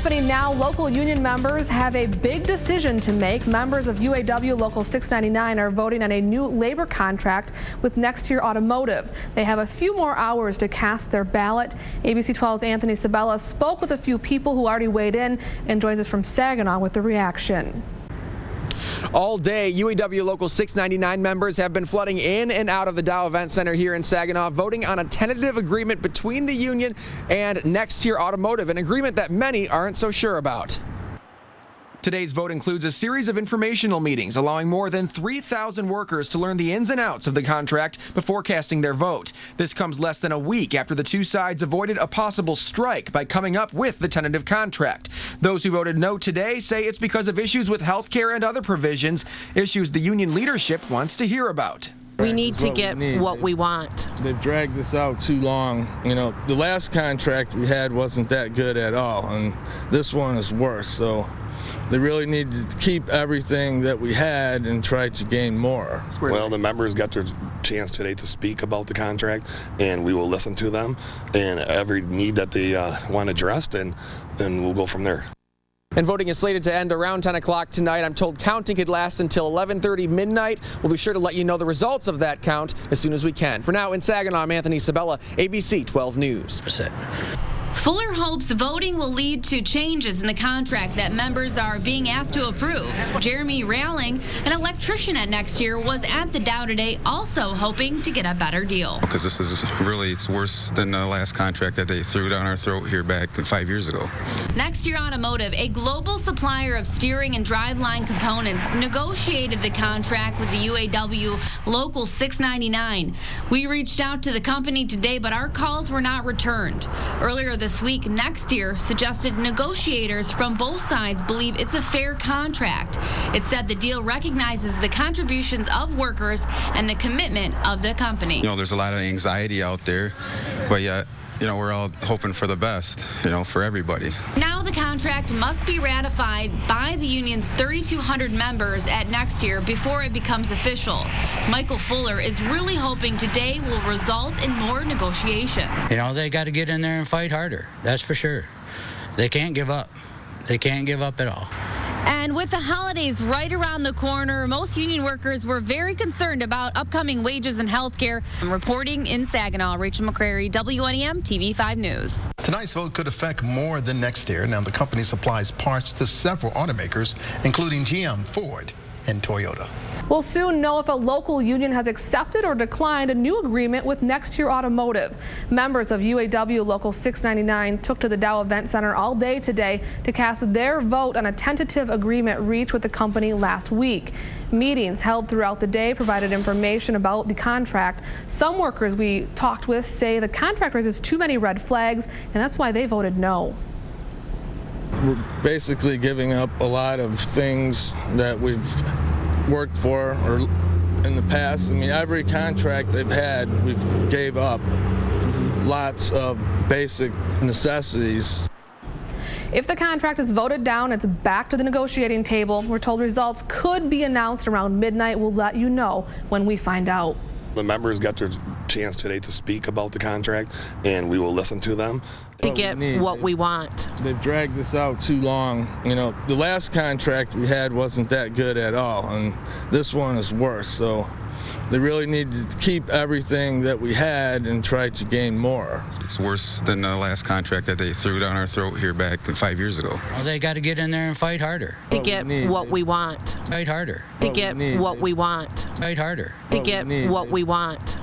happening now. Local union members have a big decision to make. Members of UAW Local 699 are voting on a new labor contract with Nexteer Automotive. They have a few more hours to cast their ballot. ABC 12's Anthony Sabella spoke with a few people who already weighed in and joins us from Saginaw with the reaction. All day, UAW Local 699 members have been flooding in and out of the Dow Event Center here in Saginaw, voting on a tentative agreement between the union and Nexteer Automotive, an agreement that many aren't so sure about. Today's vote includes a series of informational meetings, allowing more than 3,000 workers to learn the ins and outs of the contract before casting their vote. This comes less than a week after the two sides avoided a possible strike by coming up with the tentative contract. Those who voted no today say it's because of issues with health care and other provisions, issues the union leadership wants to hear about. We need to get what we want. They've dragged this out too long. You know, the last contract we had wasn't that good at all, and this one is worse. So they really need to keep everything that we had and try to gain more. Well, the members got their chance today to speak about the contract, and we will listen to them and every need that they want addressed, and we'll go from there. And voting is slated to end around 10 o'clock tonight. I'm told counting could last until 11:30 midnight. We'll be sure to let you know the results of that count as soon as we can. For now, in Saginaw, I'm Anthony Sabella, ABC 12 News. Fuller hopes voting will lead to changes in the contract that members are being asked to approve. Jeremy Railing, an electrician at Nexteer, was at the Dow today, also hoping to get a better deal. Because this is really, it's worse than the last contract that they threw down our throat here back 5 years ago. Nexteer Automotive, a global supplier of steering and driveline components, negotiated the contract with the UAW Local 699. We reached out to the company today, but our calls were not returned. Earlier this week, Nexteer suggested negotiators from both sides believe it's a fair contract. It said the deal recognizes the contributions of workers and the commitment of the company. You know, there's a lot of anxiety out there, but yet, you know, we're all hoping for the best, you know, for everybody. Now the contract must be ratified by the union's 3,200 members at Nexteer before it becomes official. Michael Fuller is really hoping today will result in more negotiations. You know, they got to get in there and fight harder. That's for sure. They can't give up. They can't give up at all. And with the holidays right around the corner, most union workers were very concerned about upcoming wages and health care. Reporting in Saginaw, Rachel McCrary, WNEM TV5 News. Tonight's vote could affect more than Nexteer. Now, the company supplies parts to several automakers, including GM, Ford, and Toyota. We'll soon know if a local union has accepted or declined a new agreement with Nexteer Automotive. Members of UAW Local 699 took to the Dow Event Center all day today to cast their vote on a tentative agreement reached with the company last week. Meetings held throughout the day provided information about the contract. Some workers we talked with say the contract raises too many red flags, and that's why they voted no. We're basically giving up a lot of things that we've worked for or in the past. I mean, every contract they've had, we've gave up lots of basic necessities. If the contract is voted down, it's back to the negotiating table. We're told results could be announced around midnight. We'll let you know when we find out. The members got their chance today to speak about the contract, and we will listen to them. To get what we want. They've dragged this out too long. You know, the last contract we had wasn't that good at all, and this one is worse. So they really need to keep everything that we had and try to gain more. It's worse than the last contract that they threw down our throat here back 5 years ago. Well, they got to get in there and fight harder. To get what we want. Fight harder. To get what we want. Fight harder. To get what we want.